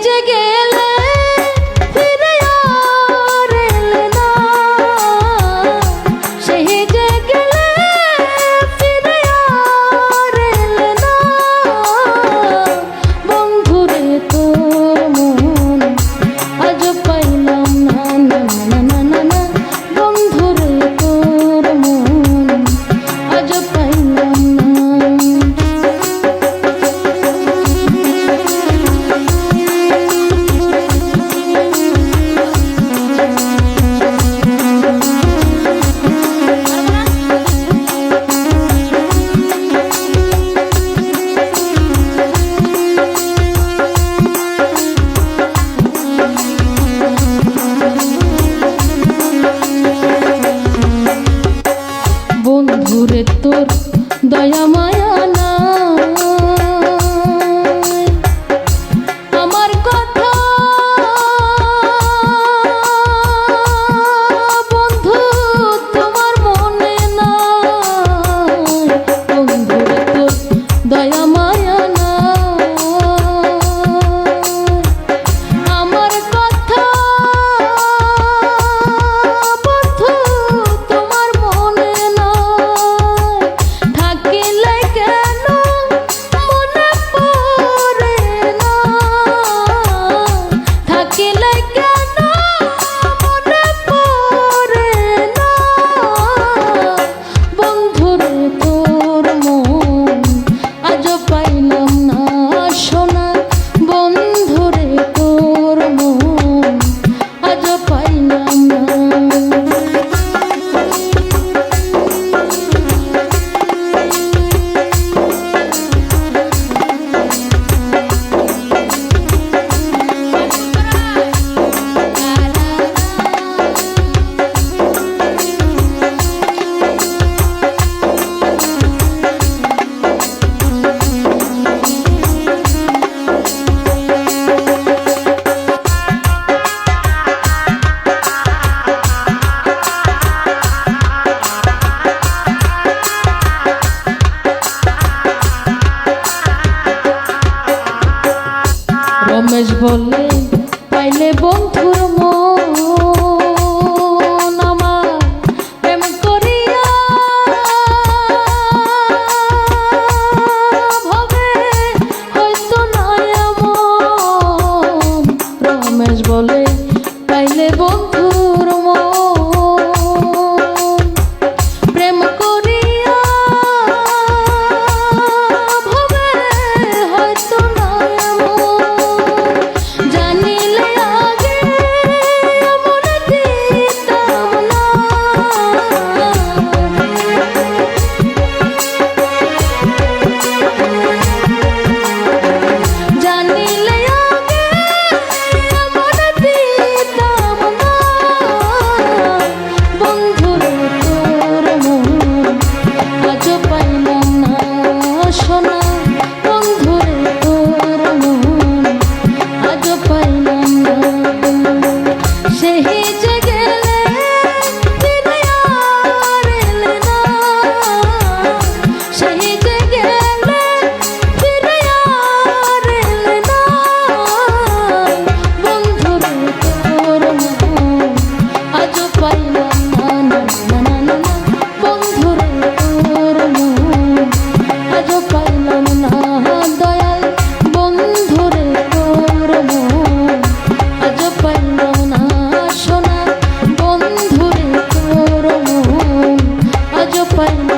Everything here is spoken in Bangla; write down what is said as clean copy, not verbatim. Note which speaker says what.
Speaker 1: যে গেলে ফিরে আর এলে না, সেই যে গেলে ফিরে আর এলে না। বন্ধুরে তোর মন আজ পাইলাম না, না না না না না। বন্ধুরে তোর মন আজ পাইলাম না। বন্ধুরে তোর দয়া মায়া নাই, আমার কথা বন্ধু তোমার মনে নাই। বন্ধুরে তোর দয়া মায়া নাই, আমার কথা বন্ধু তোমার মনে নাই। থাকিলে কেন মনে পড়ে না, থাকিলে কেন মনে পড়ে না। বন্ধুরে তোর মন আজ পাইলাম না সোনা। বন্ধুরে তোর মন আজ পাইলাম না। রমেশ বলে পাইলে বন্ধুর মন আমার প্রেম করিয়া ভবে হয়তো না এমন। রমেশ বলে পাইলে বন্ধুর মন প্রেম করিয়া ভবে হয়তো না এমন। জানিলে আগে এমন দিতাম না, জানিলে আগে এমন দিতাম না। বন্ধুরে তোর মন আজ পাইলাম না সোনা। বন্ধুরে তোর মন আজ পাইলাম না, সেই যে গেলে ফিরে আর এলে না, সেই যে গেলে ফিরে আর এলে না। বন্ধুরে তোর মন আজ পাইলাম না, না না না না না। বন্ধুরে তোর মন আজ পাইলাম না দয়াল। বন্ধুরে তোর মন আজ পাইলাম না সোনা। বন্ধুরে তোর মন আজ পাইলাম